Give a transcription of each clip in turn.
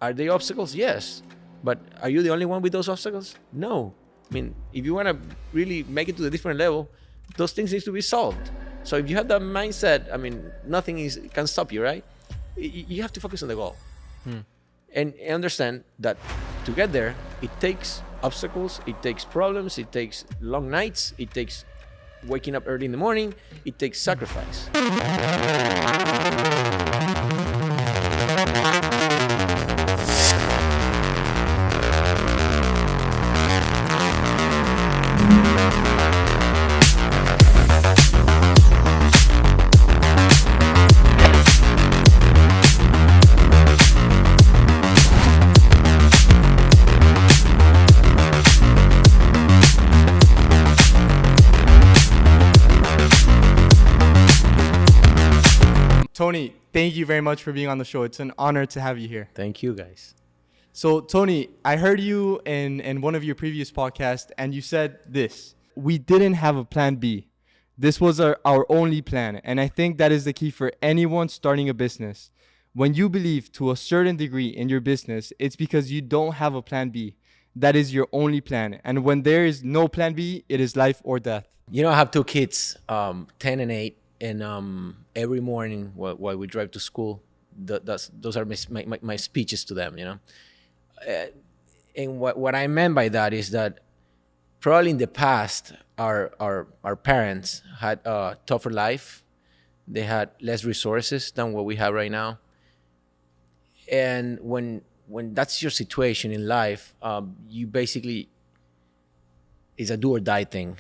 Are they obstacles? Yes. But are you the only one with those obstacles? No. I mean, if you want to really make it to a different level, those things need to be solved. So if you have that mindset, I mean, nothing can stop you, right? You have to focus on the goal. And understand that to get there, it takes obstacles, it takes problems, it takes long nights, it takes waking up early in the morning, it takes sacrifice. Tony, thank you very much for being on the show. It's an honor to have you here. Thank you, guys. So, Tony, I heard you in one of your previous podcasts, and you said this: we didn't have a plan B. This was our only plan. And I think that is the key for anyone starting a business. When you believe to a certain degree in your business, it's because you don't have a plan B. That is your only plan. And when there is no plan B, it is life or death. You know, I have two kids, 10 and 8. And every morning while we drive to school, those are my speeches to them, you know. And what I meant by that is that probably in the past, our parents had a tougher life. They had less resources than what we have right now. And when that's your situation in life, you basically, it's a do or die thing.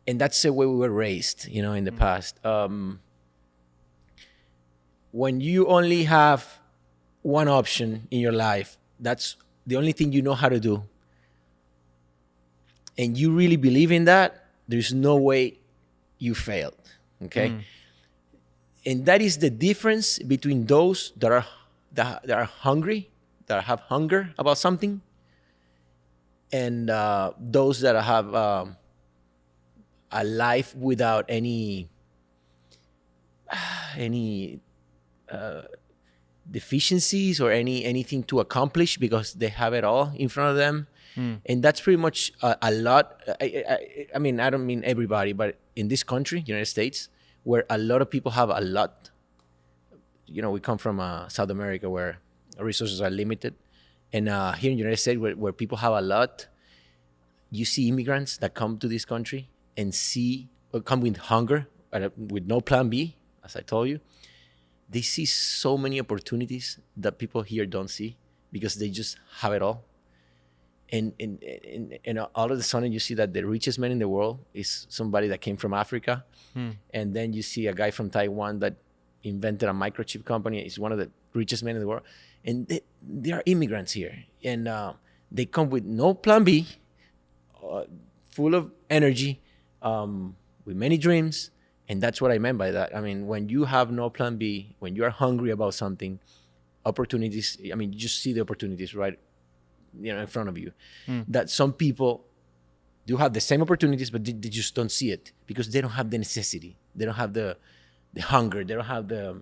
And that's the way we were raised, you know, in the past. When you only have one option in your life, that's the only thing you know how to do, and you really believe in that, there's no way you failed, okay? And that is the difference between those that are hungry, that have hunger about something, and those that have a life without any deficiencies or anything to accomplish because they have it all in front of them. And that's pretty much a lot. I mean, I don't mean everybody, but in this country, United States, where a lot of people have a lot. You know, we come from South America where resources are limited. And here in the United States, where people have a lot, you see immigrants that come to this country and come with hunger, with no plan B, as I told you. They see so many opportunities that people here don't see because they just have it all. And all of a sudden you see that the richest man in the world is somebody that came from Africa. And then you see a guy from Taiwan that invented a microchip company. He's one of the richest men in the world. And they are immigrants here. And they come with no plan B, full of energy, with many dreams. And that's what I meant by that. I mean, when you have no plan B, when you are hungry about something, opportunities, I mean, you just see the opportunities right, you know, in front of you. That some people do have the same opportunities, but they just don't see it because they don't have the necessity. They don't have the hunger. They don't have the,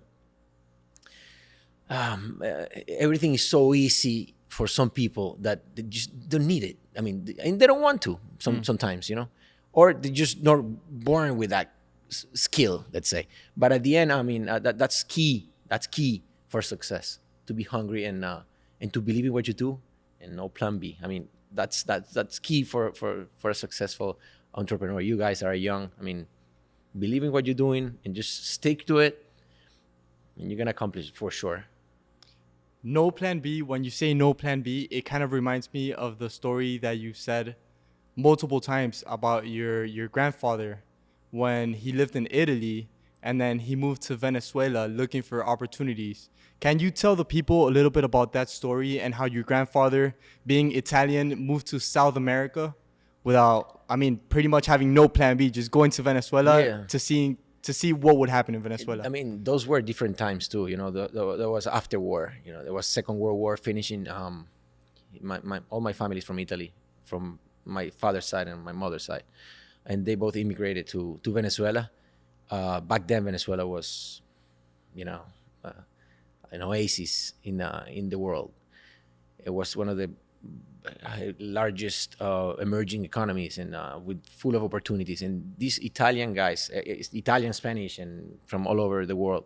everything is so easy for some people that they just don't need it. I mean, and they don't want to sometimes, you know, or they're just not born with that skill, let's say. But at the end, I mean, that's key. That's key for success, to be hungry and to believe in what you do and no plan B. I mean, that's key for a successful entrepreneur. You guys are young. I mean, believe in what you're doing and just stick to it, and you're gonna accomplish it for sure. No plan B. When you say no plan B, it kind of reminds me of the story that you said multiple times about your grandfather when he lived in Italy and then he moved to Venezuela looking for opportunities. Can you tell the people a little bit about that story and how your grandfather, being Italian, moved to South America without, I mean, pretty much having no plan B, just going to Venezuela to see what would happen in Venezuela? I mean, those were different times too. You know, there was after war. You know, there was Second World War finishing. All my family is from Italy, from my father's side and my mother's side, and they both immigrated to Venezuela. Back then, Venezuela was, you know, an oasis in the world. It was one of the largest emerging economies and with full of opportunities. And these Italian guys, Italian, Spanish, and from all over the world,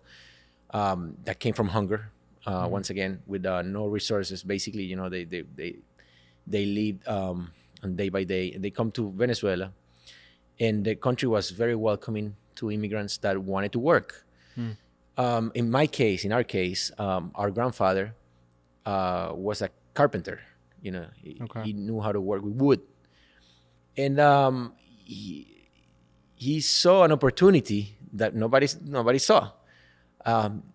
that came from hunger. Once again, with no resources, basically, they lived on day by day. And they come to Venezuela, and the country was very welcoming to immigrants that wanted to work. In our case, our grandfather was a carpenter. He knew how to work with wood, and he saw an opportunity that nobody saw.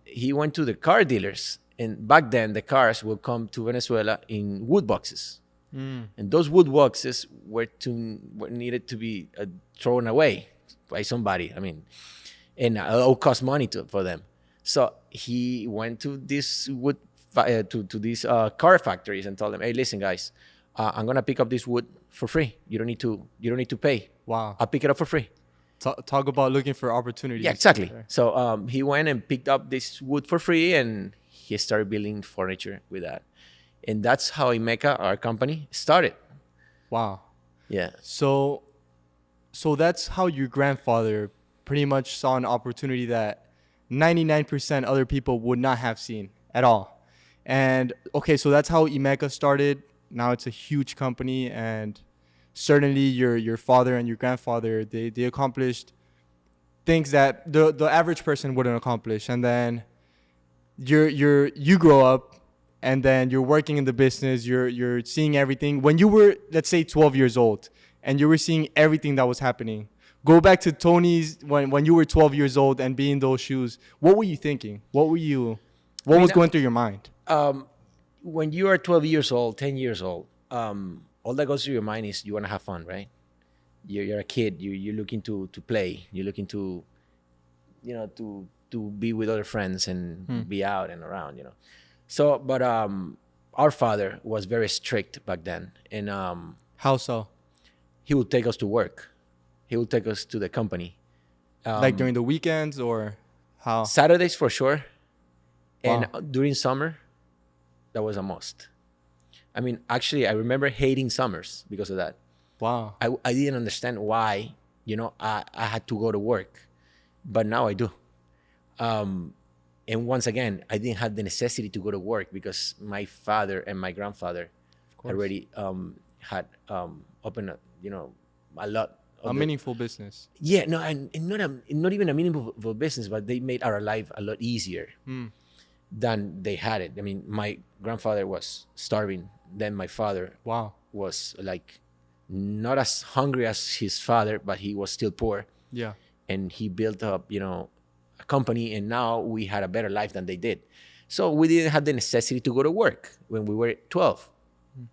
He went to the car dealers, and back then the cars would come to Venezuela in wood boxes, and those wood boxes were needed to be thrown away by somebody. I mean, and it all cost money for them. So he went to this to these car factories and told them, "Hey, listen, guys, I'm gonna pick up this wood for free. You don't need to pay. Wow. I'll pick it up for free." Talk about looking for opportunities. Yeah, exactly. So he went and picked up this wood for free, and he started building furniture with that. And that's how Imeca, our company, started. Wow. Yeah. So that's how your grandfather pretty much saw an opportunity that 99% other people would not have seen at all. And okay, so that's how Imeca started. Now it's a huge company, and certainly your father and your grandfather, they accomplished things that the average person wouldn't accomplish. And then you grow up, and then you're working in the business, you're seeing everything. When you were, let's say, 12 years old, and you were seeing everything that was happening, go back to Tony's when you were 12 years old and be in those shoes. What were you thinking? What was going through your mind? When you are 12 years old, 10 years old, all that goes through your mind is you want to have fun, right? You're a kid. You're looking to play. You're looking to, to be with other friends and be out and around, So, but our father was very strict back then, and How so? he would take us to work. He would take us to the company. Like during the weekends, or how? Saturdays for sure, and Wow. during summer, that was a must. I mean, actually, I remember hating summers because of that. Wow. I didn't understand why, I had to go to work, but now I do. And once again, I didn't have the necessity to go to work because my father and my grandfather already had opened up, a lot. A meaningful business. Yeah, no, and not even a meaningful business, but they made our life a lot easier than they had it. I mean, my grandfather was starving. Then my father Wow. was like not as hungry as his father, but he was still poor. Yeah. And he built up, a company, and now we had a better life than they did. So we didn't have the necessity to go to work when we were 12.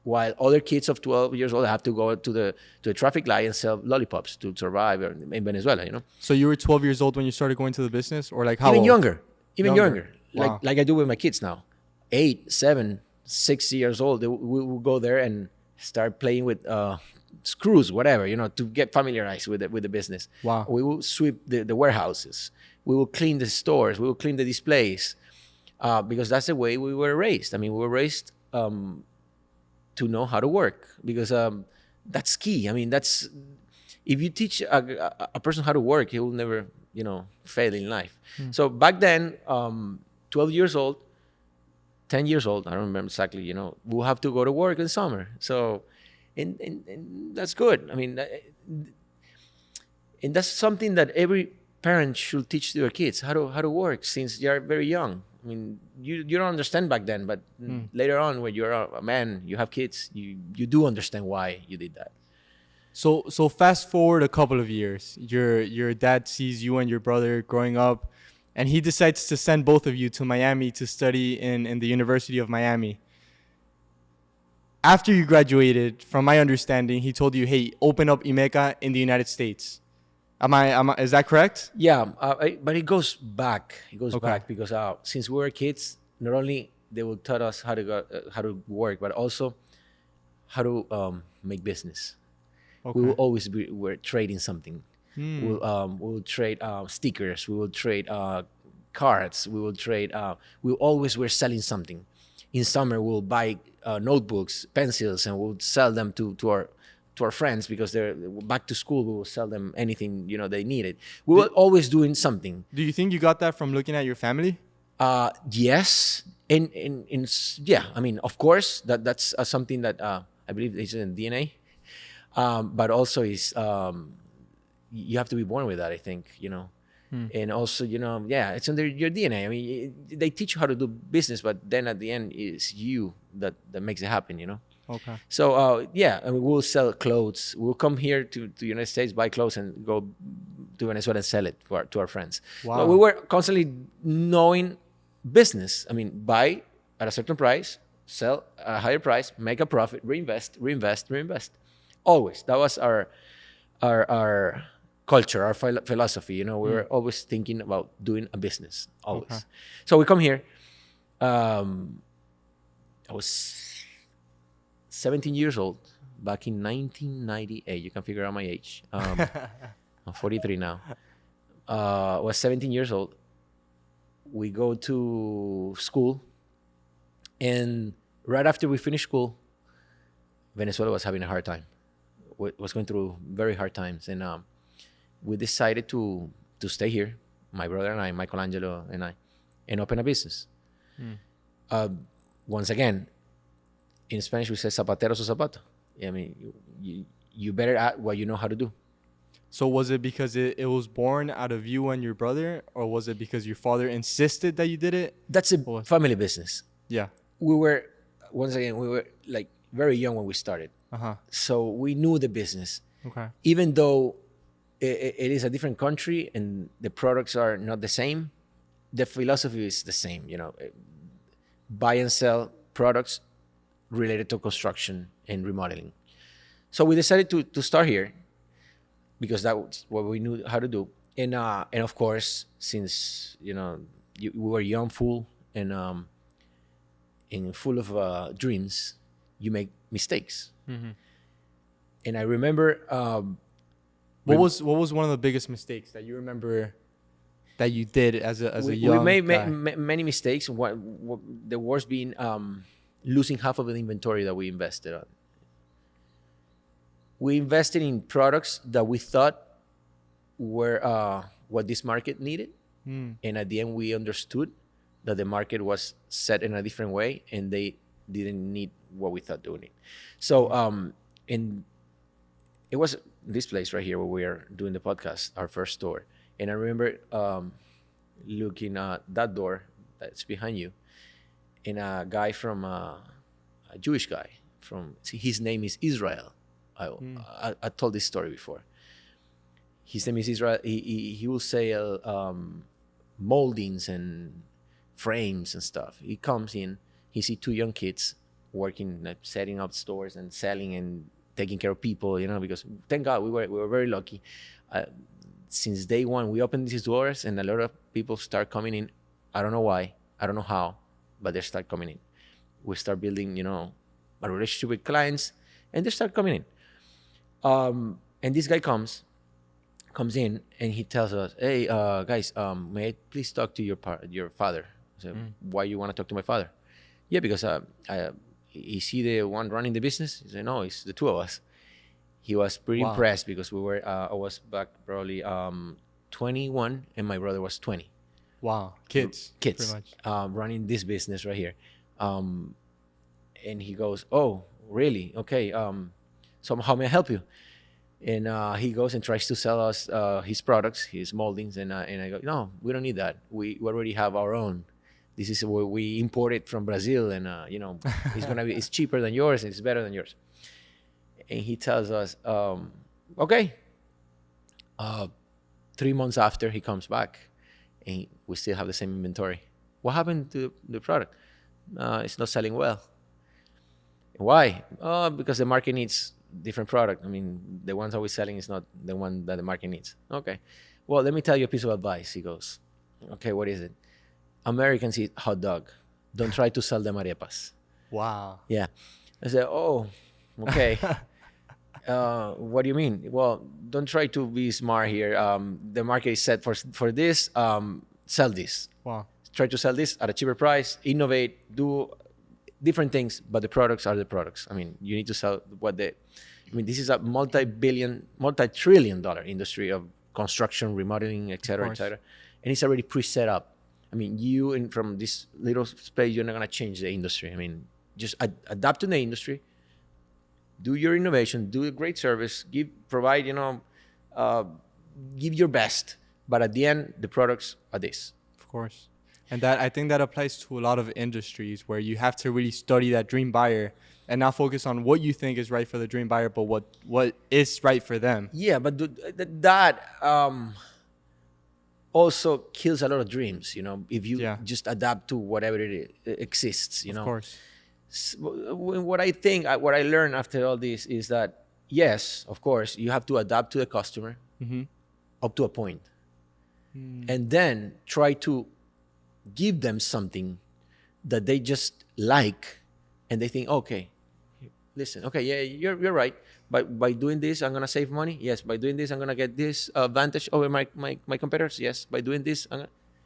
While other kids of 12 years old have to go to the traffic light and sell lollipops to survive in Venezuela, So you were 12 years old when you started going to the business, or like how Even old? younger. Even younger. Wow. Like I do with my kids now. 8, 7, 6 years old. We will go there and start playing with screws, whatever, to get familiarized with the business. Wow. We will sweep the warehouses. We will clean the stores. We will clean the displays. Because that's the way we were raised. I mean, we were raised to know how to work, because that's key. I mean, if you teach a person how to work, he will never, fail in life. So back then, 12 years old, 10 years old, I don't remember exactly, we'll have to go to work in summer. So, and that's good. I mean, and that's something that every parent should teach their kids, how to work since they are very young. I mean, you don't understand back then, but later on, when you're a man, you have kids, you do understand why you did that. So fast forward a couple of years, your dad sees you and your brother growing up, and he decides to send both of you to Miami to study in the University of Miami. After you graduated, from my understanding, he told you, "Hey, open up Imeca in the United States." Is that correct? Yeah, but it goes back. It goes Okay. back because since we were kids, not only they will taught us how to work, but also how to make business. Okay. We will always we're trading something. Hmm. We'll trade stickers. We will trade cards. We will trade. We're selling something. In summer, we'll buy notebooks, pencils, and we'll sell them to our friends because they're back to school. We will sell them anything they needed. We were always doing something. Do you think you got that from looking at your family? Yes, yeah. I mean, of course, that's something that I believe is in DNA, but also is you have to be born with that. I think and also yeah, it's under your DNA. I mean, they teach you how to do business, but then at the end, it's you that makes it happen. Okay. So yeah, I mean, we'll sell clothes. We'll come here to the United States, buy clothes, and go to Venezuela and sell it to our friends. Wow. But we were constantly knowing business. I mean, buy at a certain price, sell at a higher price, make a profit, reinvest. Always. That was our culture, our philosophy. We were always thinking about doing a business. Always. Okay. So we come here. I was 17 years old back in 1998. You can figure out my age. I'm 43 now. I was 17 years old. We go to school, and right after we finished school, Venezuela was having a hard time. Was going through very hard times, and we decided to stay here, my brother and I, Michelangelo and I, and open a business. Once again, in Spanish we say zapatero su zapato. I mean, you better at what you know how to do. So was it because it was born out of you and your brother, or was it because your father insisted that you did it? That's a family business. Yeah. We were like very young when we started. So we knew the business. Okay. Even though it is a different country and the products are not the same, the philosophy is the same. Buy and sell products related to construction and remodeling. So we decided to start here because that's what we knew how to do. And of course, since we were young, full and full of dreams, you make mistakes. Mm-hmm. And I remember what was one of the biggest mistakes that you remember that you did as a young we guy? made many mistakes. What the worst being losing half of the inventory that we invested on. We invested in products that we thought were what this market needed, and at the end we understood that the market was set in a different way and they didn't need what we thought they would need. So and it was this place right here where we are doing the podcast, our first store. And I remember looking at that door that's behind you, and a guy from a Jewish guy his name is Israel. I told this story before. His name is Israel. He will sell moldings and frames and stuff. He comes in, he see two young kids working, like, setting up stores and selling and taking care of people, because thank God we were very lucky. Since day one, we opened these doors and a lot of people start coming in. I don't know why, I don't know how, but they start coming in. We start building, a relationship with clients, and they start coming in. And this guy comes in and he tells us, "Hey, guys, may I please talk to your father?" I said, "Why you want to talk to my father?" "Yeah, because is he the one running the business?" He said, "No, it's the two of us." He was pretty impressed because we were. I was back probably 21, and my brother was 20. Wow, kids, pretty much. Running this business right here, and he goes, "Oh, really? Okay. So how may I help you?" And he goes and tries to sell us his products, his moldings, and I go, "No, we don't need that. We already have our own. This is where we import it from Brazil, and it's cheaper than yours, and it's better than yours." And he tells us, "Okay." 3 months after, he comes back, and we still have the same inventory. "What happened to the product?" "It's not selling well." "Why?" "Oh, because the market needs different product. I mean, the ones that we're selling is not the one that the market needs." "Okay. Well, let me tell you a piece of advice." He goes, "Okay, what is it?" "Americans eat hot dog. Don't try to sell them arepas." Wow. Yeah. I said, "Oh, okay." What do you mean?" "Well, don't try to be smart here. The market is set for this. sell this. Wow. Try to sell this at a cheaper price, innovate, do different things, but the products are the products. I mean, you need to sell this is a multi-trillion dollar industry of construction, remodeling, et cetera, et cetera. And it's already pre-set up. I mean, from this little space, you're not going to change the industry. I mean, just adapt to the industry, do your innovation, do a great service, provide, give your best. But at the end, the products are this. Of course. And that, I think that applies to a lot of industries where you have to really study that dream buyer and not focus on what you think is right for the dream buyer, but what is right for them. Yeah, but that also kills a lot of dreams, if you just adapt to whatever it exists, Of course. What I learned after all this is that, yes, of course, you have to adapt to the customer up to a point. And then try to give them something that they just like, and they think, okay, listen, okay, yeah, you're right. By doing this, I'm gonna save money. Yes, by doing this, I'm gonna get this advantage over my competitors. Yes, by doing this,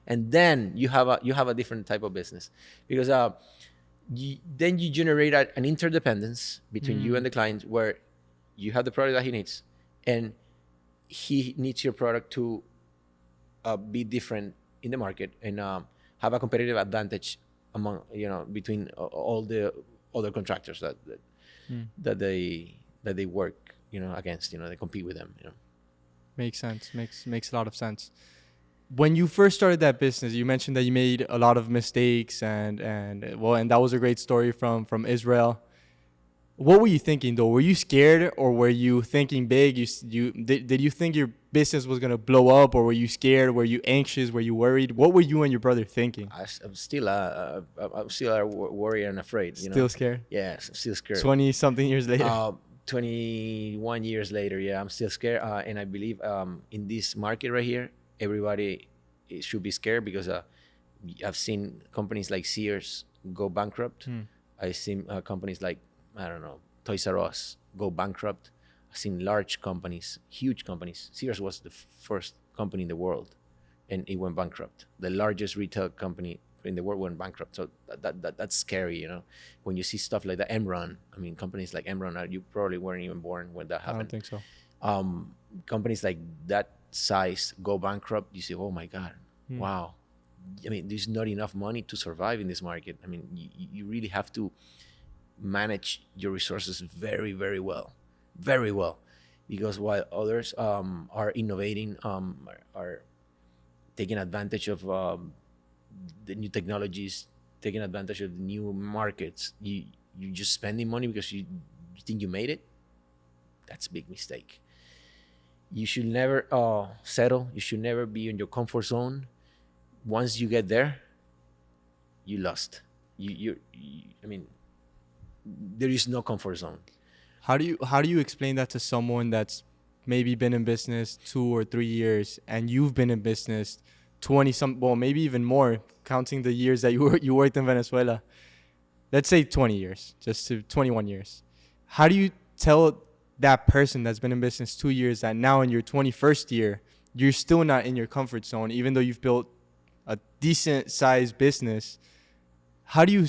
and then you have a different type of business, because then you generate an interdependence between you and the client, where you have the product that he needs, and he needs your product to be different in the market and have a competitive advantage among between all the other contractors that they work against, they compete with them. Makes sense. Makes a lot of sense. When you first started that business, you mentioned that you made a lot of mistakes and that was a great story from Israel. What were you thinking though? Were you scared, or were you thinking big? Did you think your business was gonna blow up, or were you scared? Were you anxious? Were you worried? What were you and your brother thinking? I'm still worried and afraid. Still scared? Yes, I'm still scared. 20-something years later. 21 years later, yeah, I'm still scared. And I believe in this market right here, everybody should be scared, because I've seen companies like Sears go bankrupt. I've seen companies like, I don't know, Toys R Us go bankrupt. I've seen large companies, huge companies. Sears was the first company in the world, and it went bankrupt. The largest retail company in the world went bankrupt. So that's scary, when you see stuff like that. Enron, I mean, companies like Enron, you probably weren't even born when that happened. I don't think so. Companies like that size go bankrupt. You say, oh my God, wow. I mean, there's not enough money to survive in this market. I mean, you really have to manage your resources very, very well, because while others are innovating, are taking advantage of the new technologies, taking advantage of the new markets, you're just spending money because you think you made it. That's a big mistake. You should never settle. You should never be in your comfort zone. Once you get there, you lost. I mean, there is no comfort zone. How do you explain that to someone that's maybe been in business 2 or 3 years, and you've been in business 20 maybe even more, counting the years that you worked in Venezuela? Let's say 20 years, just to 21 years. How do you tell that person that's been in business 2 years that now in your 21st year, you're still not in your comfort zone, even though you've built a decent sized business? How do you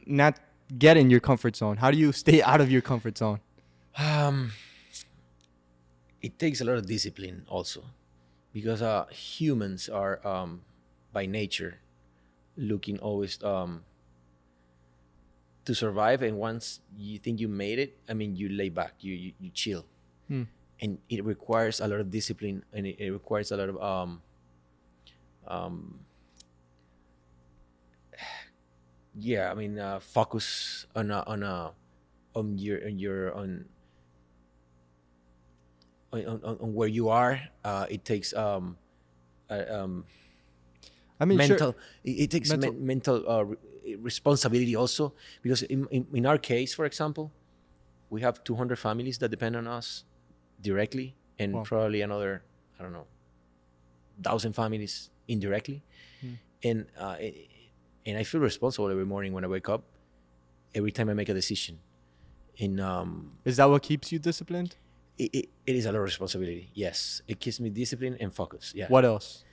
not get in your comfort zone? How do you stay out of your comfort zone? It takes a lot of discipline also, because humans are by nature looking always to survive. And once you think you made it, I mean, you lay back, you chill. And it requires a lot of discipline, and it requires a lot of yeah, I mean, focus on where you are. It takes I mean, mental. sure. It takes mental responsibility also, because in our case, for example, we have 200 families that depend on us directly, and Wow. probably another, I don't know, 1,000 families indirectly. And I feel responsible every morning when I wake up, every time I make a decision. And Is that what keeps you disciplined? it is a lot of responsibility. Yes, it keeps me disciplined and focused. Yeah. What else?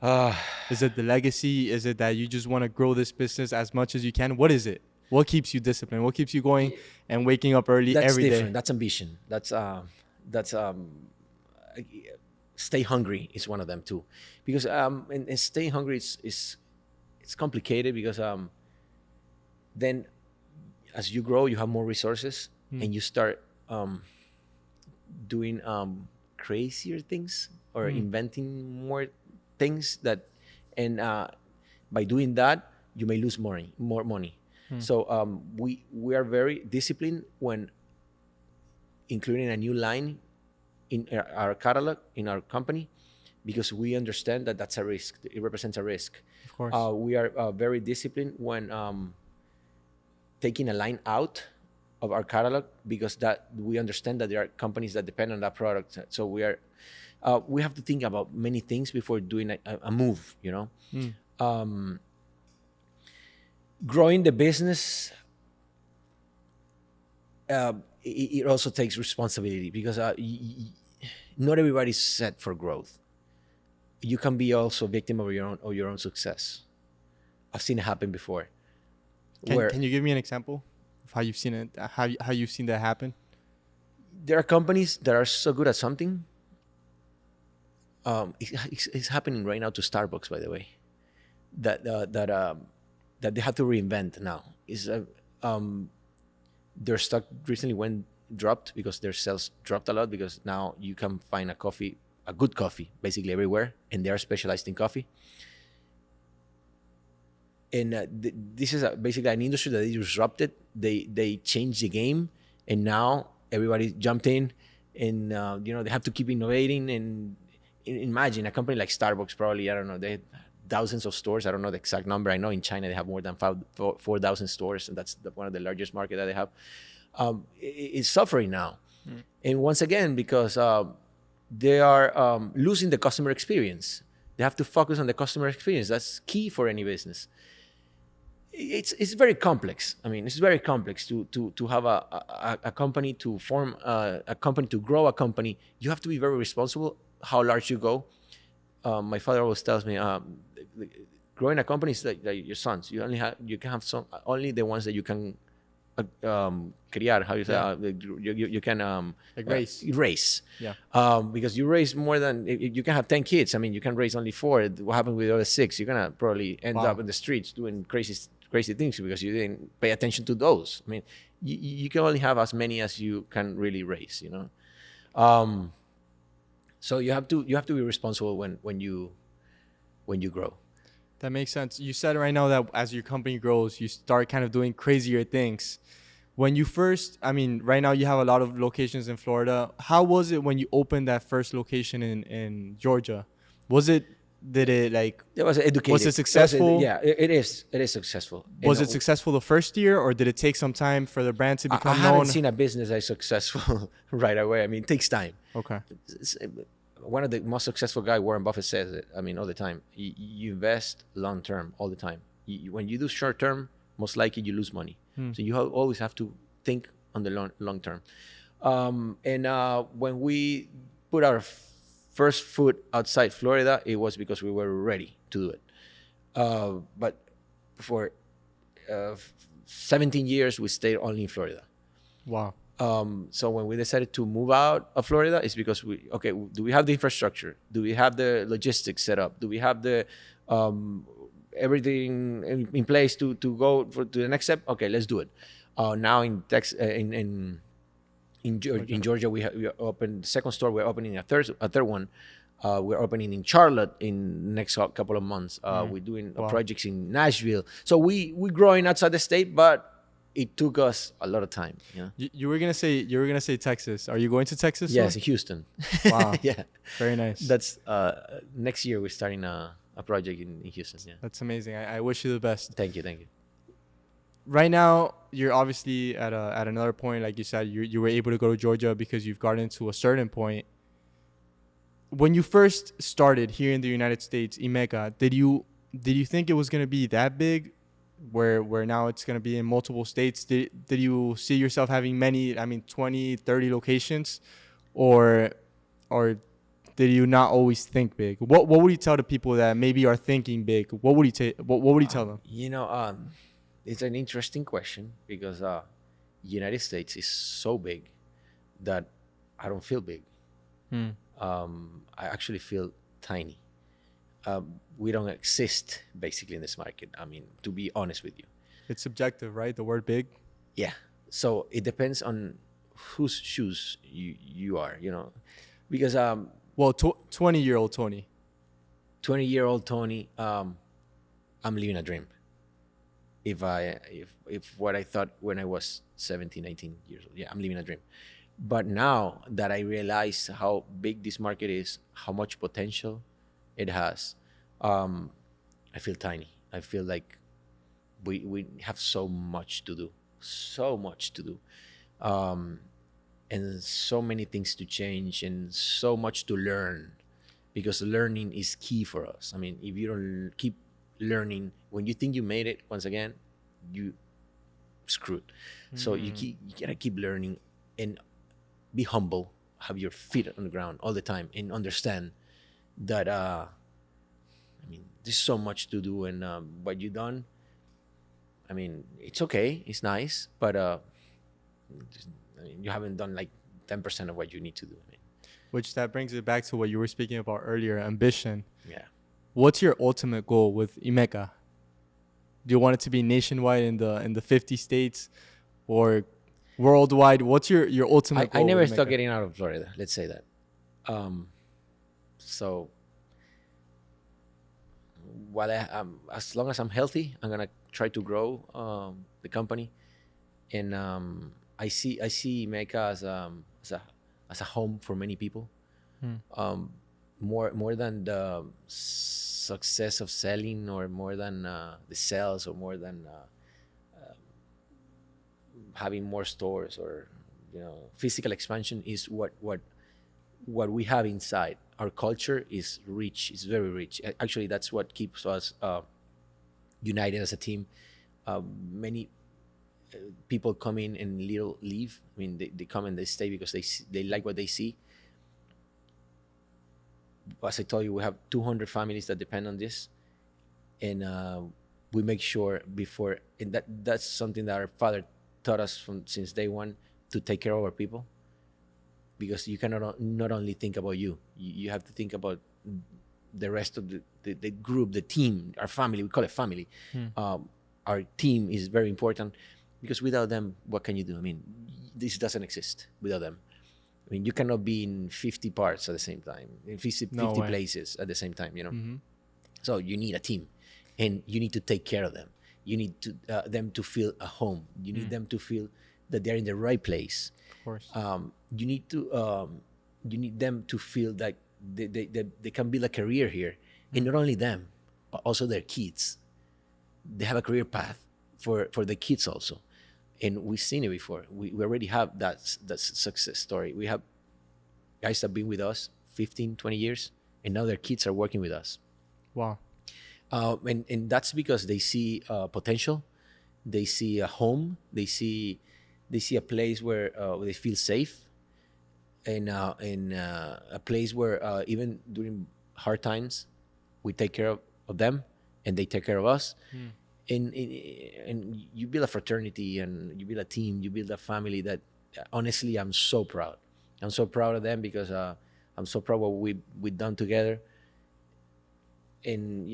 Uh, Is it the legacy? Is it that you just want to grow this business as much as you can? What is it? What keeps you disciplined? What keeps you going and waking up early that's every day? different. That's ambition. That's stay hungry is one of them too, because and stay hungry is it's complicated because then as you grow you have more resources and you start doing crazier things or inventing more things that and by doing that you may lose more money. So we are very disciplined when including a new line in our catalog in our company, because we understand that that's a risk. It represents a risk. Of course. We are very disciplined when taking a line out of our catalog, because that we understand that there are companies that depend on that product. So we have to think about many things before doing a move. Growing the business, it also takes responsibility, because not everybody's set for growth. You can be also a victim of your own success. I've seen it happen before. Can you give me an example of how you've seen it? How you've seen that happen? There are companies that are so good at something. It's happening right now to Starbucks, by the way. That they have to reinvent now. Their stock recently dropped because their sales dropped a lot, because now you can find a good coffee, basically everywhere, and they are specialized in coffee. And this is basically an industry that they disrupted. They changed the game, and now everybody jumped in, and they have to keep innovating. And imagine a company like Starbucks, probably, I don't know, they have thousands of stores. I don't know the exact number. I know in China they have more than 4,000 stores, and that's one of the largest market that they have. It's suffering now, and once again because they are losing the customer experience. They have to focus on the customer experience. That's key for any business. It's very complex. I mean, it's very complex to have a company, to form a company, to grow a company. You have to be very responsible how large you go. My father always tells me, growing a company is like your sons. You can have only the ones that you can criar. How you say? You can raise. Yeah. Because you raise more than you can have 10 kids. I mean, you can raise only 4. What happened with the other 6? You're gonna probably end up in the streets doing crazy things because you didn't pay attention to those. I mean, you can only have as many as you can really raise. So you have to be responsible when you grow. That makes sense. You said right now that as your company grows, you start kind of doing crazier things. When you first, I mean, right now you have a lot of locations in Florida. How was it when you opened that first location in Georgia? Did it like? It was educated. Was it successful? It is. It is successful. Was it successful the first year, or did it take some time for the brand to become known? I haven't seen a business that is successful right away. I mean, it takes time. Okay. One of the most successful guys, Warren Buffett, says it. I mean, all the time. You invest long term all the time. When you do short term, most likely you lose money. So you always have to think on the long term. When we put our first foot outside Florida, it was because we were ready to do it. But for 17 years, we stayed only in Florida. Wow. So when we decided to move out of Florida, it's because do we have the infrastructure? Do we have the logistics set up? Do we have the everything in place to go to the next step? Okay, let's do it. Now in Georgia, we opened the second store. We're opening a third one. We're opening in Charlotte in the next couple of months. We're doing projects in Nashville. So we're growing outside the state, but it took us a lot of time. You were gonna say Texas. Are you going to Texas? Yes, in Houston. Wow. Yeah, very nice. That's next year. We're starting a project in Houston. Yeah, that's amazing. I wish you the best. Thank you. Right now, you're obviously at another point. Like you said, you were able to go to Georgia because you've gotten to a certain point. When you first started here in the United States, Imeca, did you think it was gonna be that big? Where now it's going to be in multiple states. Did you see yourself having 20, 30 locations, or did you not always think big? What would you tell the people that maybe are thinking big? What would you what would you tell them? It's an interesting question because United States is so big that I don't feel big. I actually feel tiny. We don't exist basically in this market. I mean, to be honest with you. It's subjective, right? The word big. Yeah. So it depends on whose shoes you are, because Well, 20-year-old Tony. 20-year-old Tony, I'm living a dream. If what I thought when I was 17, 18 years old, yeah, I'm living a dream. But now that I realize how big this market is, how much potential it has, I feel tiny. I feel like we have so much to do, and so many things to change and so much to learn, because learning is key for us. I mean, if you don't keep learning, when you think you made it, once again, you screwed. So you gotta keep learning and be humble, have your feet on the ground all the time, and understand that there's so much to do, and what you've done, I mean, it's okay, it's nice, but you haven't done like 10% of what you need to do. Which that brings it back to what you were speaking about earlier, ambition. Yeah. What's your ultimate goal with Imeca? Do you want it to be nationwide in the 50 states or worldwide? What's your ultimate goal? I never thought getting out of Florida. Let's say that. So while as long as I'm healthy, I'm gonna try to grow the company, and I see Imeca as a home for many people. More than the success of selling, or more than the sales, or more than having more stores, or physical expansion, is what we have inside. Our culture is rich. It's very rich. Actually, that's what keeps us united as a team. Many people come in and little leave. I mean, they come and they stay because they like what they see. As I told you, we have 200 families that depend on this, and we make sure before, and that's something that our father taught us since day one, to take care of our people, because you cannot not only think about you have to think about the rest of the group, the team, our family. We call it family. Our team is very important, because without them, what can you do? I mean, this doesn't exist without them. I mean, you cannot be in 50 parts at the same time, in 50 places at the same time, So you need a team, and you need to take care of them. You need to them to feel a home. You need them to feel that they're in the right place. Of course. You need them to feel that they can build a career here, and not only them, but also their kids. They have a career path for the kids also. And we've seen it before. We already have that success story. We have guys that have been with us 15, 20 years, and now their kids are working with us. Wow. And that's because they see potential. They see a home. They see a place where they feel safe, and a place where even during hard times, we take care of them, and they take care of us. And you build a fraternity, and you build a team, you build a family that, honestly, I'm so proud. I'm so proud of them, because I'm so proud of what we've done together. And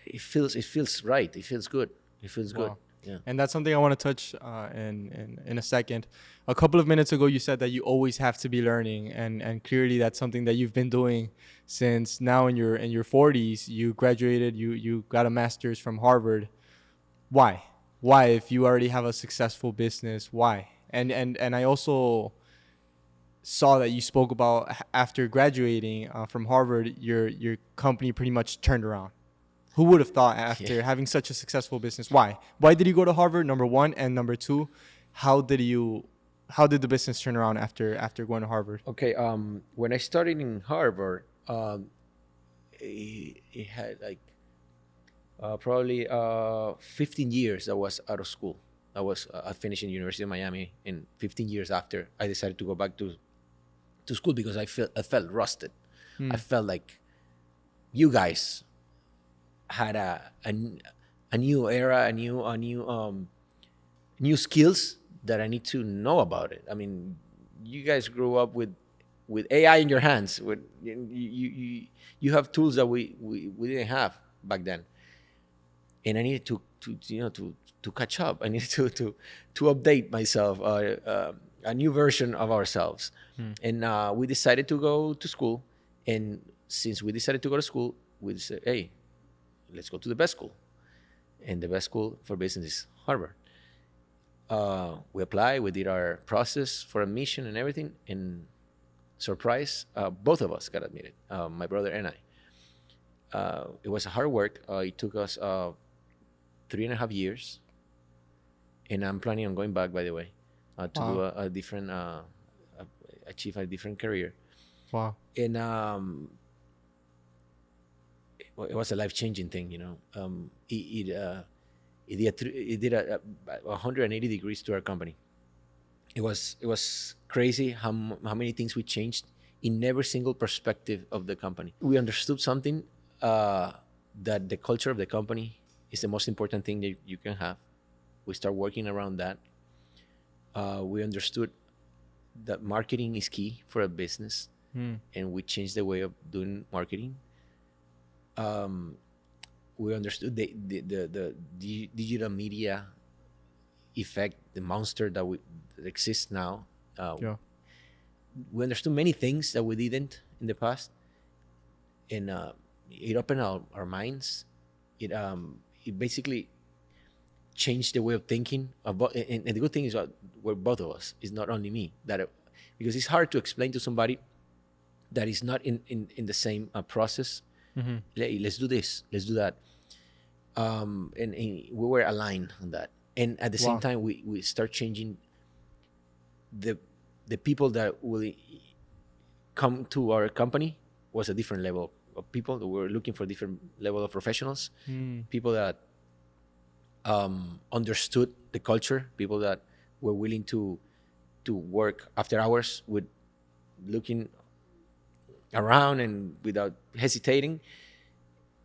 it feels right. It feels good. It feels good. Yeah. And that's something I want to touch in a second. A couple of minutes ago, you said that you always have to be learning, and clearly that's something that you've been doing since now in your 40s. You graduated. You got a master's from Harvard. Why? If you already have a successful business, why? And I also saw that you spoke about after graduating from Harvard, your company pretty much turned around. Who would have thought, after having such a successful business? Why did you go to Harvard, number one? And number two, how did the business turn around after going to Harvard? Okay. When I started in Harvard, it had like probably 15 years I was out of school. I finished in the University of Miami, and 15 years after, I decided to go back to school, because I felt rusted. I felt like you guys had a new era, new skills that I need to know about it. I mean, you guys grew up with AI in your hands. With you have tools that we didn't have back then, and I needed to catch up. I needed to update myself, a new version of ourselves, and we decided to go to school. And since we decided to go to school, we said, hey, let's go to the best school, and the best school for business is Harvard. We applied, we did our process for admission and everything, and surprise, both of us got admitted, my brother and I. It was hard work. It took us 3.5 years, and I'm planning on going back, by the way, to do a different, achieve a different career. Wow. And it was a life-changing thing, you know. It did a 180 degrees to our company. It was crazy how many things we changed in every single perspective of the company. We understood something, that the culture of the company is the most important thing that you can have. We start working around that. We understood that marketing is key for a business, and we changed the way of doing marketing. We understood the digital media effect, the monster that exists now. We understood many things that we didn't in the past, and it opened our minds. It basically changed the way of thinking about. And the good thing is, we're both of us. It's not only me because it's hard to explain to somebody that is not in the same process. Let's do this, let's do that, and we were aligned on that. And at the same time, we start changing the people that will come to our company. Was a different level of people that were looking for different level of professionals, people that understood the culture, people that were willing to work after hours with looking around and without hesitating.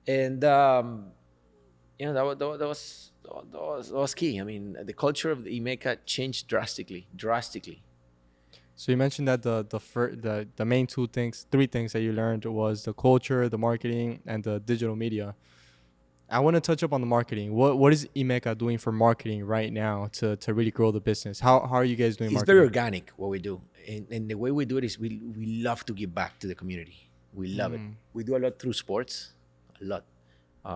And that was key. I mean, the culture of the Imeca changed drastically. So you mentioned that the main three things that you learned was the culture, the marketing, and the digital media. I want to touch up on the marketing. What is Imeca doing for marketing right now to really grow the business? How are you guys doing It's marketing? very organic what we do, and the way we do it is we love to give back to the community. We love it. We do a lot through sports, a lot.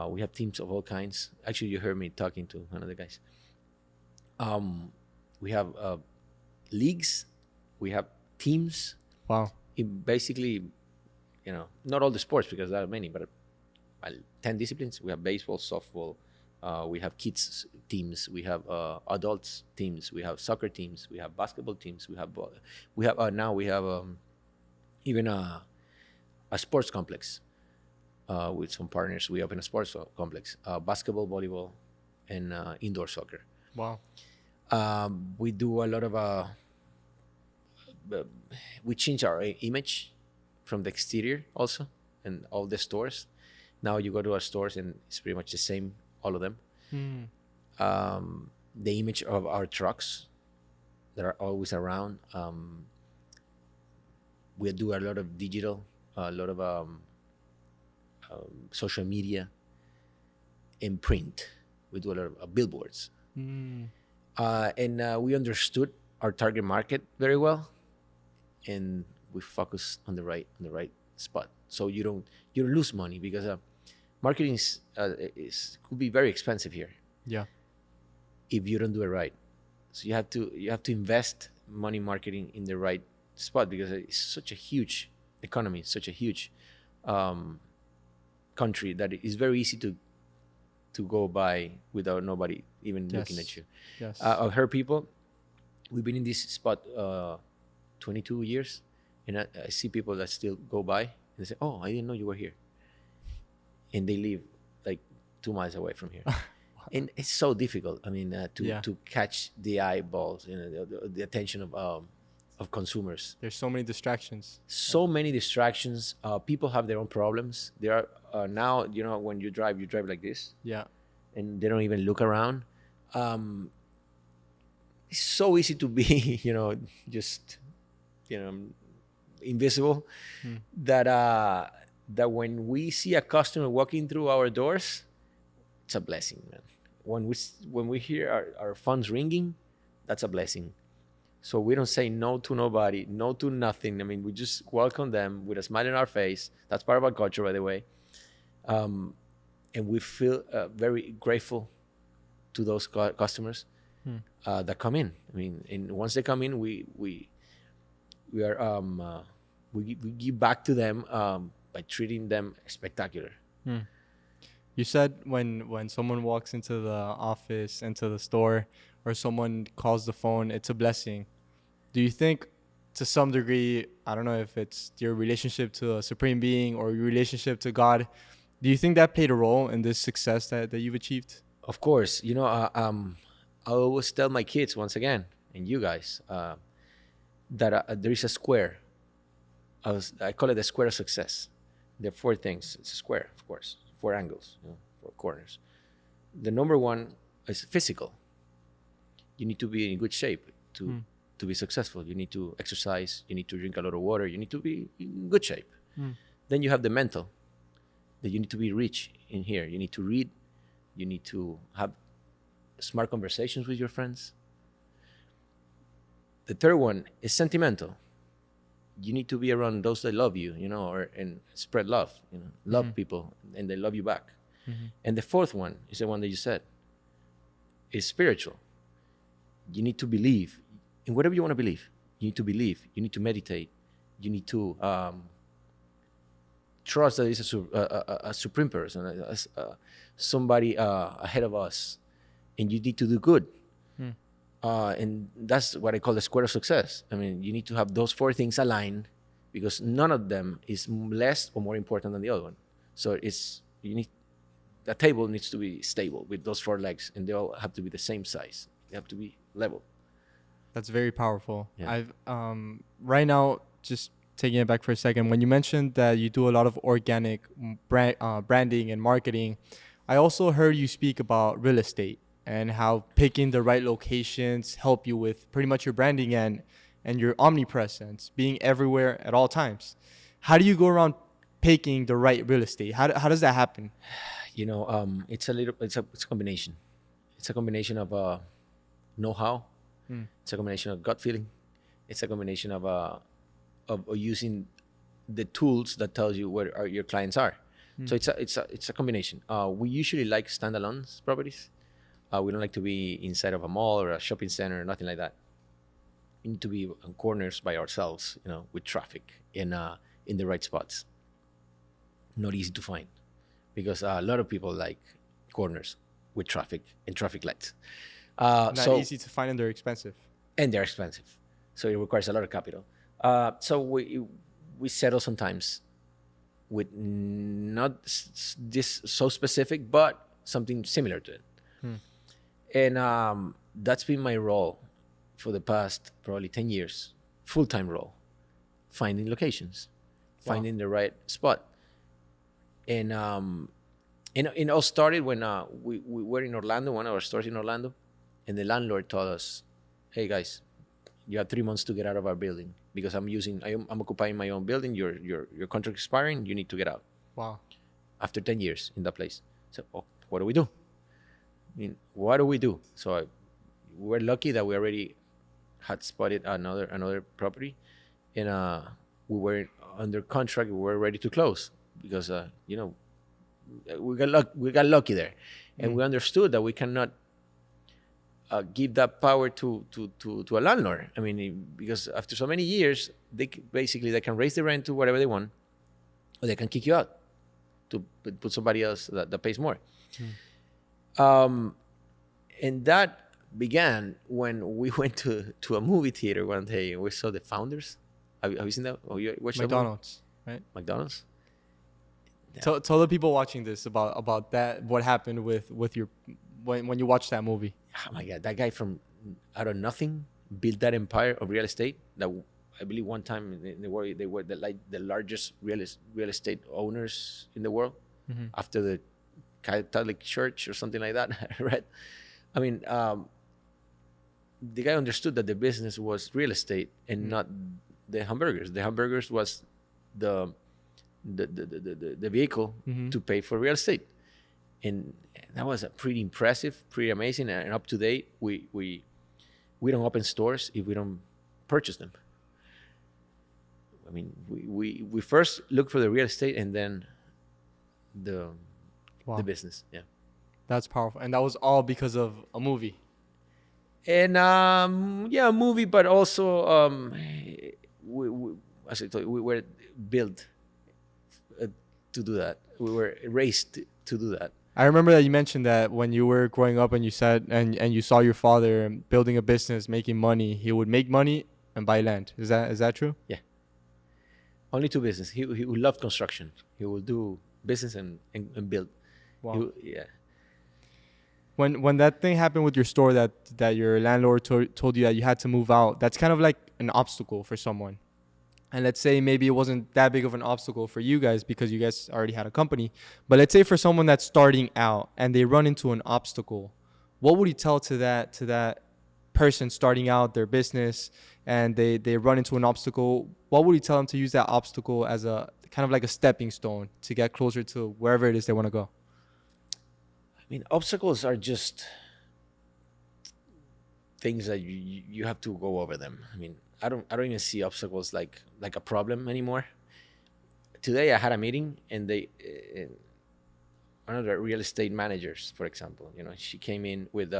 We have teams of all kinds. Actually, you heard me talking to one of the guys. We have leagues. We have teams. Wow. It basically, not all the sports because there are many, but 10 disciplines. We have baseball, softball. We have kids teams. We have adults teams. We have soccer teams. We have basketball teams. We have now we have even a sports complex with some partners. We open a sports complex, basketball, volleyball, and indoor soccer. Wow. We do a lot of we change our image from the exterior also, and all the stores. Now you go to our stores and it's pretty much the same, all of them. The image of our trucks that are always around. We do a lot of digital, a lot of social media, and print. We do a lot of billboards. And we understood our target market very well, and we focus on the right spot. So you don't lose money because marketing could be very expensive here. Yeah. If you don't do it right, so you have to invest money in marketing in the right spot because it's such a huge economy, such a huge country that it's very easy to go by without nobody even looking at you. Yes. I've heard people. We've been in this spot 22 years, and I see people that still go by and they say, "Oh, I didn't know you were here," and they live like 2 miles away from here. And it's so difficult. I mean, to catch the eyeballs, the attention of of consumers. There's so many distractions. So many distractions. People have their own problems. There are now, when you drive like this, Yeah. and they don't even look around. It's so easy to be, just, invisible. That when we see a customer walking through our doors, it's a blessing, man. When we hear our phones ringing, that's a blessing. So we don't say no to nobody, no to nothing. I mean, we just welcome them with a smile on our face. That's part of our culture, by the way. And we feel very grateful to those customers that come in. I mean, and once they come in, we give back to them by treating them spectacular. You said when someone walks into the office, into the store, or someone calls the phone, it's a blessing. Do you think, to some degree, I don't know if it's your relationship to a supreme being or your relationship to God, do you think that played a role in this success that you've achieved? Of course, I always tell my kids, once again, and you guys, that there is a square. I call it the square of success. There are 4 things. It's a square, of course, 4 angles, 4 corners. The number one is physical. You need to be in good shape to be successful. You need to exercise. You need to drink a lot of water. You need to be in good shape. Then you have the mental, that you need to be rich in here. You need to read. You need to have smart conversations with your friends. The third one is sentimental. You need to be around those that love you, and spread love, love people, and they love you back. And the fourth one is the one that you said, is spiritual. You need to believe in whatever you want to believe. You need to believe. You need to meditate. You need to trust that it's a supreme person, somebody ahead of us, and you need to do good. And that's what I call the square of success. I mean, you need to have those 4 things aligned, because none of them is less or more important than the other one. So the table needs to be stable with those 4 legs, and they all have to be the same size. They have to be level. That's very powerful. Yeah. I've right now, just taking it back for a second, when you mentioned that you do a lot of organic branding and marketing, I also heard you speak about real estate and how picking the right locations help you with pretty much your branding and your omnipresence, being everywhere at all times. How do you go around picking the right real estate? How does that happen? It's a combination. It's a combination of know-how. It's a combination of gut feeling. It's a combination of using the tools that tells you where your clients are. So it's a combination. We usually like standalone properties. We don't like to be inside of a mall or a shopping center or nothing like that. We need to be on corners by ourselves, with traffic in the right spots. Not easy to find, because a lot of people like corners with traffic and traffic lights. Not easy to find, and they're expensive. And they're expensive, so it requires a lot of capital. So we settle sometimes with not this so specific, but something similar to it. And that's been my role for the past probably 10 years, full-time role, finding locations, finding the right spot. And it all started when we were in Orlando, one of our stores in Orlando, and the landlord told us, "Hey guys, you have 3 months to get out of our building, because I'm occupying my own building. Your contract expiring. You need to get out." Wow. After 10 years in that place. So, what do we do? What do we do? So we were lucky that we already had spotted another property, and we were under contract. We were ready to close, because we got lucky there, and we understood that we cannot give that power to a landlord. I mean, because after so many years, they can raise the rent to whatever they want, or they can kick you out to put somebody else that pays more. And that began when we went to a movie theater one day, and we saw The Founders. Have you seen that? Oh, you watched McDonald's, right? McDonald's. Yeah. Tell the people watching this about that. What happened with your when you watched that movie? Oh my God, that guy from out of nothing built that empire of real estate. That I believe one time in the world they were the largest real estate owners in the world, after the Catholic Church or something like that. Right? I mean, the guy understood that the business was real estate and not the hamburgers. The hamburgers was the vehicle to pay for real estate, and that was a pretty impressive, pretty amazing, and up to date. We don't open stores if we don't purchase them. I mean, we first look for the real estate and then the business. Yeah, That's powerful, and that was all because of a movie. and a movie, but also as I told you, we were built to do that. We were raised to do that. I remember that you mentioned that when you were growing up and you said and you saw your father building a business, making money, he would make money and buy land. Is that true? Yeah. Only two business. He loved construction. He will do business and build. Wow. Yeah. When that thing happened with your store that your landlord told you that you had to move out, that's kind of like an obstacle for someone. And let's say maybe it wasn't that big of an obstacle for you guys because you guys already had a company. But let's say for someone that's starting out and they run into an obstacle, what would you tell to that person starting out their business and they run into an obstacle? What would you tell them to use that obstacle as a kind of like a stepping stone to get closer to wherever it is they want to go? I mean, obstacles are just things that you have to go over them. I mean, I don't even see obstacles like a problem anymore. Today I had a meeting and one of the real estate managers, for example, she came in with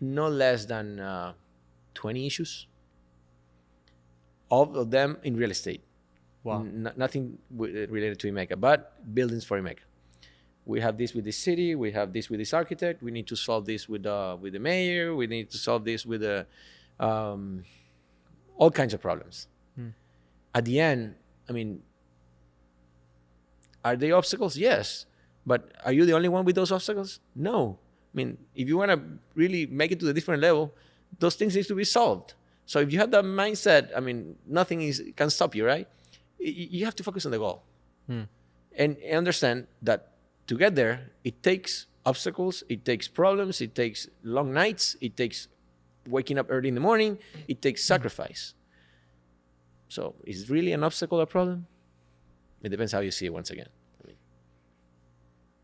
no less than 20 issues, all of them in real estate. Wow. Nothing related to Imeca, but buildings for Imeca. We have this with the city. We have this with this architect. We need to solve this with the mayor. We need to solve this with all kinds of problems. At the end, I mean, are they obstacles? Yes. But are you the only one with those obstacles? No. I mean, if you want to really make it to a different level, those things need to be solved. So if you have that mindset, I mean, nothing can stop you, right? You have to focus on the goal. And understand that to get there, it takes obstacles, it takes problems, it takes long nights, it takes waking up early in the morning, it takes sacrifice. So is really an obstacle a problem? It depends how you see it once again.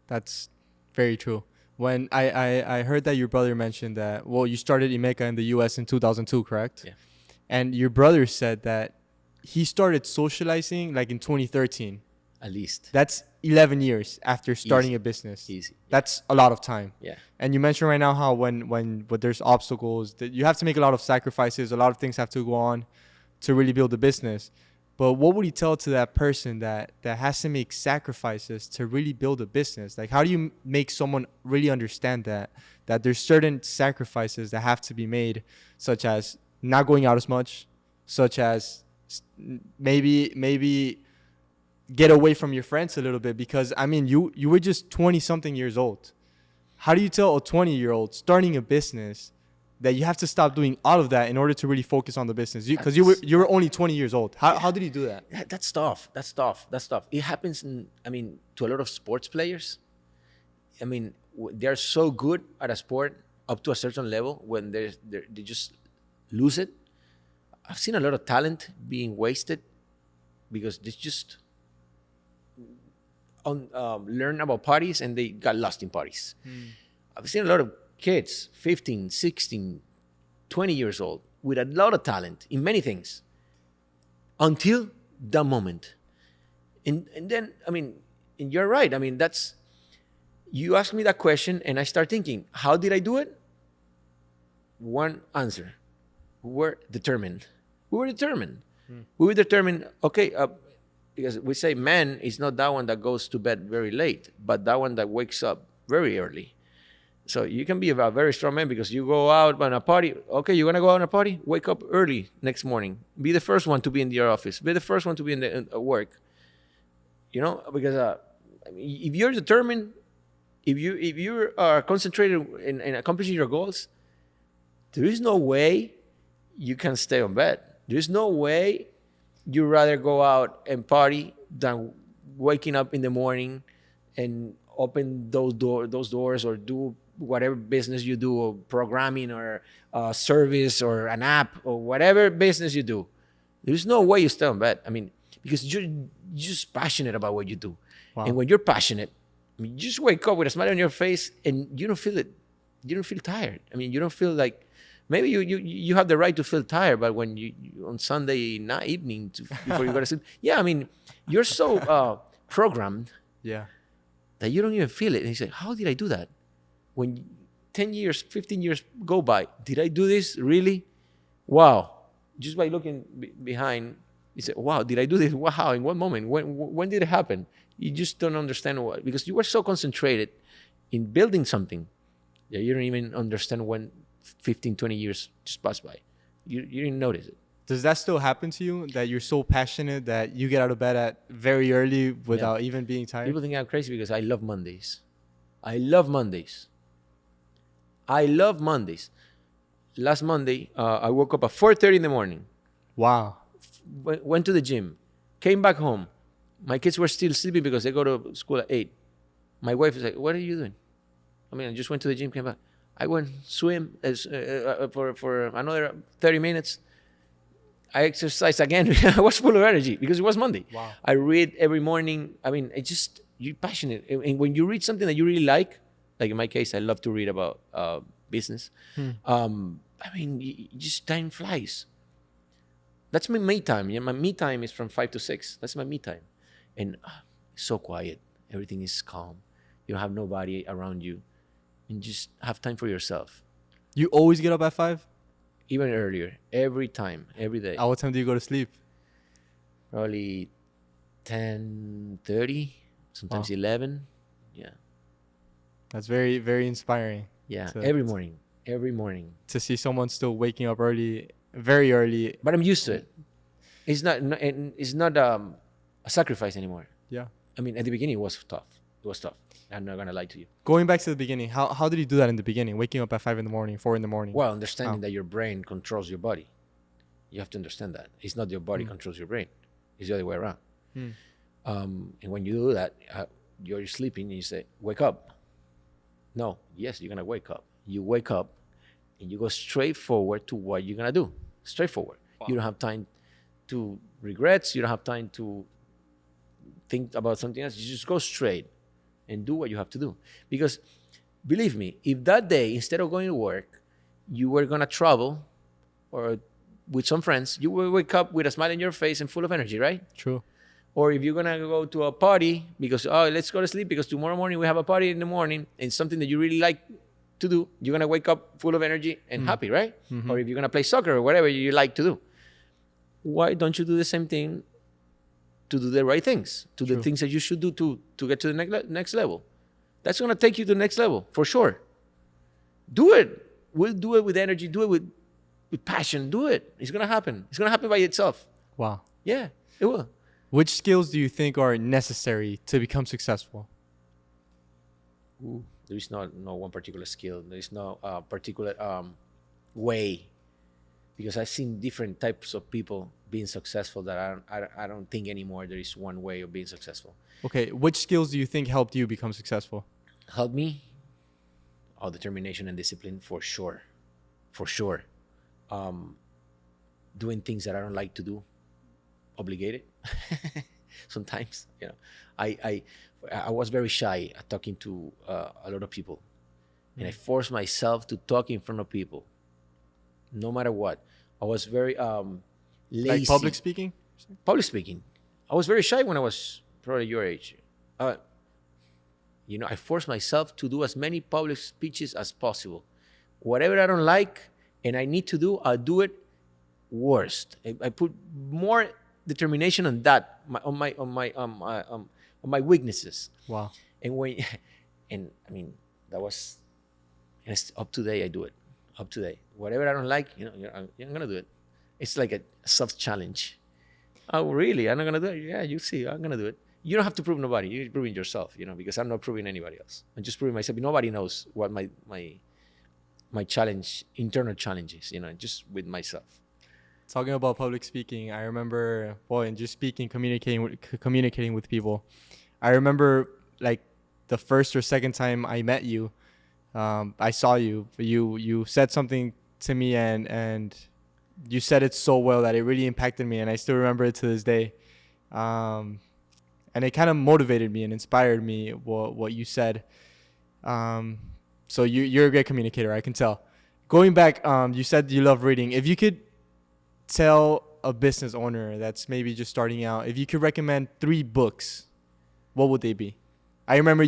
That's very true. When I heard that your brother mentioned that, well, you started Imeca in the US in 2002, correct? Yeah. And your brother said that he started socializing like in 2013. At least. That's 11 years after starting a business. Easy. That's a lot of time. Yeah. And you mentioned right now how when there's obstacles, that you have to make a lot of sacrifices, a lot of things have to go on to really build a business. But what would you tell to that person that has to make sacrifices to really build a business? Like, how do you make someone really understand that there's certain sacrifices that have to be made, such as not going out as much, such as maybe get away from your friends a little bit? Because I mean, you were just 20 something years old. How do you tell a 20-year-old starting a business that you have to stop doing all of that in order to really focus on the business? Because you were only 20 years old. How did you do that? That's tough. It happens to a lot of sports players. I mean, they're so good at a sport up to a certain level when they just lose it. I've seen a lot of talent being wasted because they just learn about parties and they got lost in parties. I've seen a lot of kids, 15, 16, 20 years old, with a lot of talent in many things until that moment. And then, I mean, and you're right. I mean, you ask me that question and I start thinking, how did I do it? One answer. We were determined. We were determined, okay, because we say man is not that one that goes to bed very late, but that one that wakes up very early. So you can be a very strong man because you go out on a party. Okay, you want to go out on a party? Wake up early next morning. Be the first one to be in your office. Be the first one to be in work. Because I mean, if you're determined, if you are concentrated in accomplishing your goals, There is no way you can stay on bed. There's no way you'd rather go out and party than waking up in the morning and open those doors or do whatever business you do, or programming or service or an app or whatever business you do. There's no way you stay on bed. I mean, because you're just passionate about what you do. Wow. And when you're passionate, I mean, you just wake up with a smile on your face and you don't feel it. You don't feel tired. I mean, you don't feel like, maybe you have the right to feel tired, but when you on Sunday night evening before you go to sleep, yeah, I mean, you're so programmed Yeah. that you don't even feel it. And you say, how did I do that? When 10 years, 15 years go by, did I do this really? Wow. Just by looking behind, you say, wow, did I do this? Wow, in what moment? When did it happen? You just don't understand why, because you were so concentrated in building something that you don't even understand when 15, 20 years just passed by. You didn't notice it. Does that still happen to you, that you're so passionate that you get out of bed at very early without even being tired? People think I'm crazy because I love Mondays. I love Mondays. I love Mondays. Last Monday, I woke up at 4:30 in the morning. Wow. Went to the gym. Came back home. My kids were still sleeping because they go to school at 8. My wife is like, what are you doing? I mean, I just went to the gym, came back. I went swim for another 30 minutes. I exercised again. I was full of energy because it was Monday. Wow. I read every morning. I mean, you're passionate. And when you read something that you really like in my case, I love to read about business. I mean, just time flies. That's my me time. Yeah, my me time is from 5 to 6. That's my me time. And it's so quiet. Everything is calm. You don't have nobody around you. And just have time for yourself. You always get up at 5? Even earlier. Every time. Every day. At what time do you go to sleep? Probably 10:30. Sometimes 11. Yeah. That's very, very inspiring. Yeah. Every morning. Every morning. To see someone still waking up early, very early. But I'm used to it. It's not a sacrifice anymore. Yeah. I mean, at the beginning, it was tough. It was tough. I'm not going to lie to you. Going back to the beginning, how did you do that in the beginning? Waking up at 5 in the morning, 4 in the morning? Well, understanding that your brain controls your body. You have to understand that. It's not your body controls your brain. It's the other way around. And when you do that, you're sleeping and you say, wake up. No, yes, you're going to wake up. You wake up and you go straight forward to what you're going to do. Straightforward. Wow. You don't have time to regrets. You don't have time to think about something else. You just go straight and do what you have to do. Because believe me, if that day, instead of going to work, you were going to travel or with some friends, you will wake up with a smile on your face and full of energy, right? True. Or if you're going to go to a party because, let's go to sleep because tomorrow morning we have a party in the morning and something that you really like to do, you're going to wake up full of energy and happy, right? Mm-hmm. Or if you're going to play soccer or whatever you like to do. Why don't you do the same thing to do the right things, to True. The things that you should do to get to the next level? That's going to take you to the next level, for sure. Do it. We'll do it with energy. Do it with passion. Do it. It's going to happen. It's going to happen by itself. Wow. Yeah, it will. Which skills do you think are necessary to become successful? Ooh, there is no one particular skill. There is no particular way, because I've seen different types of people being successful that I don't think anymore there is one way of being successful. Okay, which skills do you think helped you become successful? Helped me? Determination and discipline, for sure. For sure. Doing things that I don't like to do, obligated. Sometimes, I was very shy at talking to a lot of people, and I forced myself to talk in front of people, no matter what. I was very lazy. Like public speaking? Public speaking. I was very shy when I was probably your age. I forced myself to do as many public speeches as possible. Whatever I don't like and I need to do, I'll do it worst. I put more determination on that, on my weaknesses. Wow. And I mean, that was, up to date. I do it up to date. Whatever I don't like, I'm gonna do it. It's like a soft challenge. Oh, really? I'm not gonna do it? Yeah, you see, I'm gonna do it. You don't have to prove nobody. You're proving yourself, because I'm not proving anybody else. I'm just proving myself. Nobody knows what my my internal challenges, just with myself. Talking about public speaking, I remember, and just speaking, communicating with people. I remember like the first or second time I met you, I saw you. You said something to me, and you said it so well that it really impacted me, and I still remember it to this day. And it kind of motivated me and inspired me what you said. So you're a great communicator, I can tell. Going back, you said you love reading. If you could tell a business owner that's maybe just starting out, if you could recommend 3 books, what would they be? I remember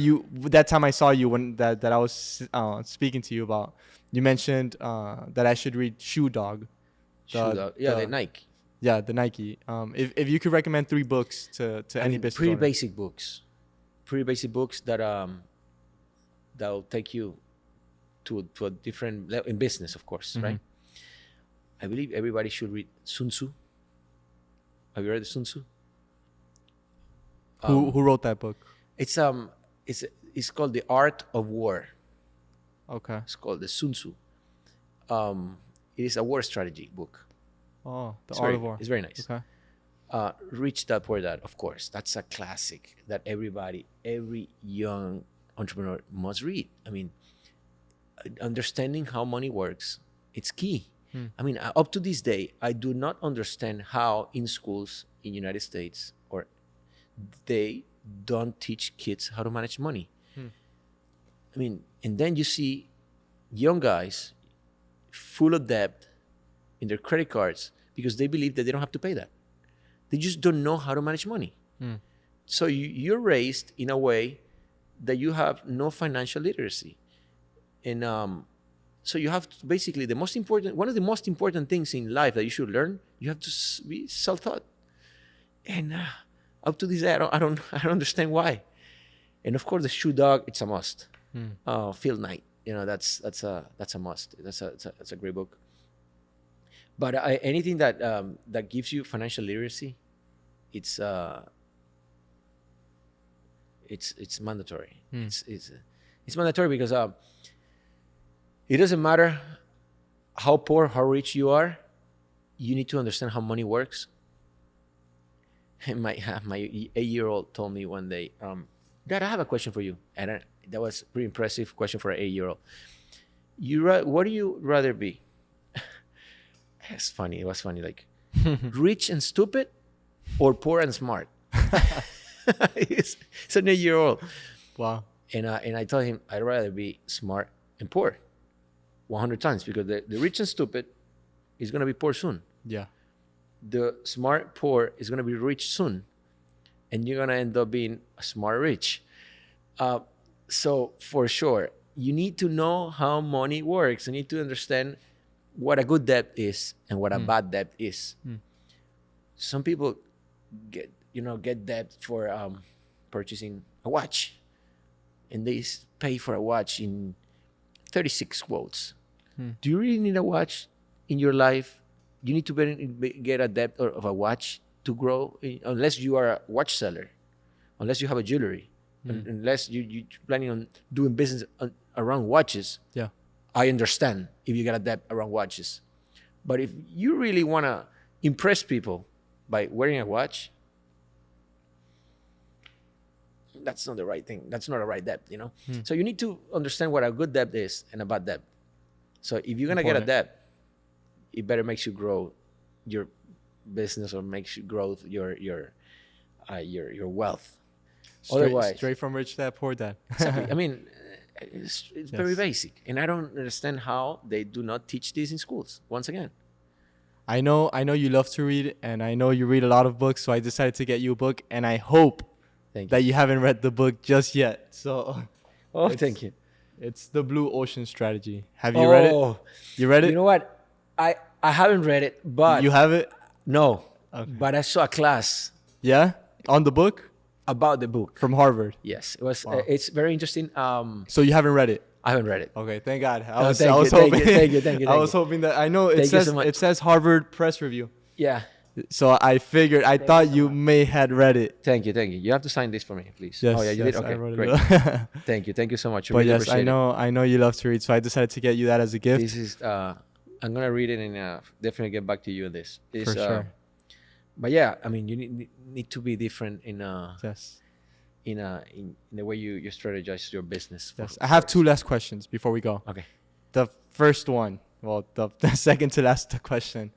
that time I saw you when that I was speaking to you about. You mentioned that I should read Shoe Dog. The Nike. Yeah, the Nike. If you could recommend 3 books to any business pretty owner. Pretty basic books that'll take you to a different level in business, of course, right? I believe everybody should read Sun Tzu. Have you read Sun Tzu? Who wrote that book? It's called The Art of War. Okay. It's called the Sun Tzu. It is a war strategy book. Oh, The Art of War. It's very nice. Okay. Rich Dad Poor Dad, of course. That's a classic that every young entrepreneur must read. I mean, understanding how money works, it's key. I mean, up to this day, I do not understand how in schools in United States they don't teach kids how to manage money. I mean, and then you see young guys full of debt in their credit cards because they believe that they don't have to pay that. They just don't know how to manage money. So you're raised in a way that you have no financial literacy. And so you have to basically one of the most important things in life that you should learn, you have to be self-taught. And up to this day, I don't understand why. And of course, the Shoe Dog, it's a must. Phil Knight, that's a must. That's a great book. But anything that gives you financial literacy, it's mandatory. It's mandatory because it doesn't matter how poor, how rich you are. You need to understand how money works. And my 8-year-old told me one day, Dad, I have a question for you. And that was a pretty impressive question for an 8-year-old. What do you rather be? It's funny. It was funny. Like, rich and stupid or poor and smart? It's an 8-year-old. Wow. And I told him I'd rather be smart and poor 100 times because the rich and stupid is going to be poor soon. Yeah. The smart poor is going to be rich soon. And you're going to end up being a smart rich. So for sure, you need to know how money works. You need to understand what a good debt is and what a bad debt is. Some people get debt for purchasing a watch, and they pay for a watch in 36 quotes. Do you really need a watch in your life? You need to get a debt of a watch to grow, unless you are a watch seller, unless you have a jewelry, unless you're planning on doing business around watches. Yeah. I understand if you got a debt around watches. But if you really want to impress people by wearing a watch, that's not the right thing. That's not a right debt, So you need to understand what a good debt is and a bad debt. So if you're going to get a debt, it better makes you grow your business or makes you grow your wealth. Otherwise, straight from Rich Dad Poor Dad. Exactly. I mean, it's very basic, and I don't understand how they do not teach this in schools. Once again, I know you love to read, and I know you read a lot of books, so I decided to get you a book, and I hope that you haven't read the book just yet. So, thank you. It's The Blue Ocean Strategy. Have you read it? You read it? You know what? I haven't read it, but you have it? No, okay. But I saw a class. Yeah, on the book. About the book from Harvard. Yes, it was. Wow. It's very interesting. So you haven't read it? I haven't read it. Okay, thank God. I was hoping. Thank you. I was hoping that I know it says Harvard Press Review. Yeah. So I figured, I thought you may had read it. Thank you, thank you. You have to sign this for me, please. Yes, Oh yeah, you yes, did. I Okay, wrote great. it down. Thank you so much. I But really yes, appreciate it. I know you love to read, so I decided to get you that as a gift. This is I'm gonna read it and definitely get back to you on this. For sure. But yeah, I mean, you need to be different in Yes. in the way you strategize your business. Yes. I have two last questions before we go. Okay. The first one, well, the second to last question.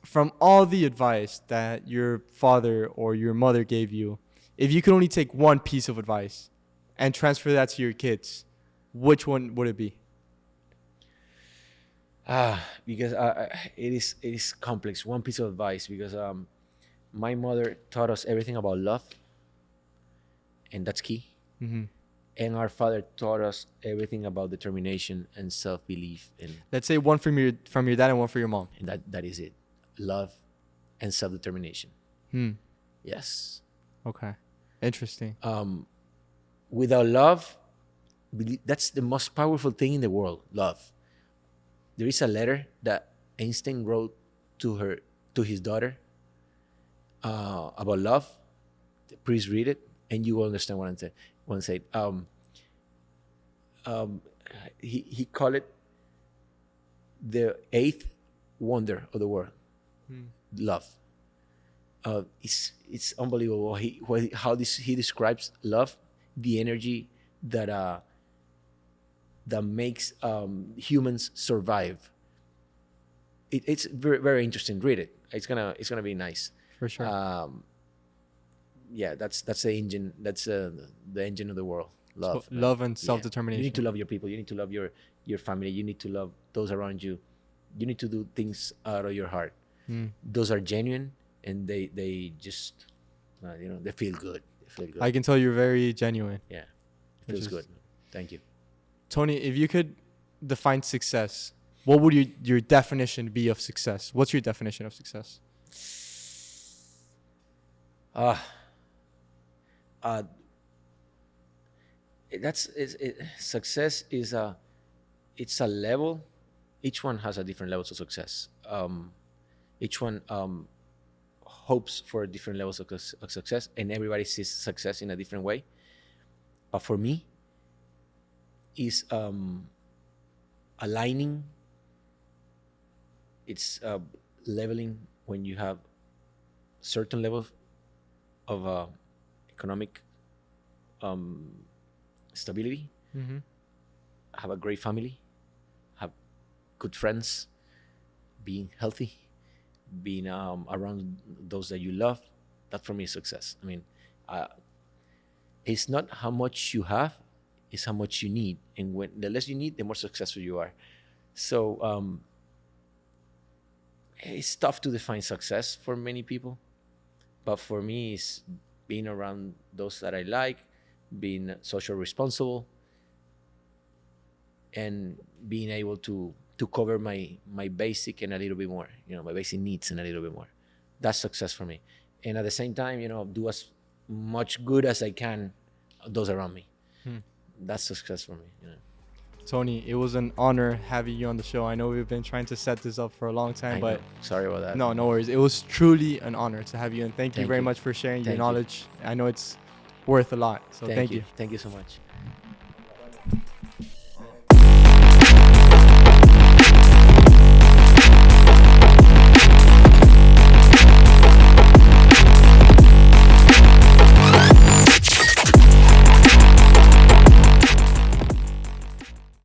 From all the advice that your father or your mother gave you, if you could only take one piece of advice and transfer that to your kids, which one would it be? Because it is complex. One piece of advice, because my mother taught us everything about love, and that's key. Mm-hmm. And our father taught us everything about determination and self-belief, and Let's say one from your dad and one for your mom. that is it. Love and self-determination. Yes. Okay. Interesting. Without love, that's the most powerful thing in the world. Love. There is a letter that Einstein wrote to his daughter about love. Please read it, and you will understand what I'm saying. He called it the eighth wonder of the world. Love. It's unbelievable how he describes love, the energy that makes humans survive. It's very, very interesting. Read it. It's gonna be nice. For sure. Yeah, that's the engine. That's the engine of the world. Love. So, love and Yeah. self-determination. You need to love your people. You need to love your family. You need to love those around you. You need to do things out of your heart. Those are genuine, and they just they feel good. They feel good. I can tell you're very genuine. Yeah, it feels good. Thank you. Tony, if you could define success, what would your definition be of success? What's your definition of success? Success is it's a level. Each one has a different levels of success. Each one hopes for different levels of success, and everybody sees success in a different way. But for me, is aligning. It's leveling when you have certain level of economic stability, have a great family, have good friends, being healthy, being around those that you love. That for me is success. I mean, it's not how much you have, it's how much you need. And when the less you need, the more successful you are. So it's tough to define success for many people. But for me, it's being around those that I like, being social responsible, and being able to cover my basic and a little bit more, my basic needs and a little bit more. That's success for me. And at the same time, do as much good as I can those around me. That's success for me. Tony, it was an honor having you on the show. I know we've been trying to set this up for a long time, but sorry about that. No worries. It was truly an honor to have you, and thank you very much for sharing your knowledge. I know it's worth a lot, so thank you. Thank you so much.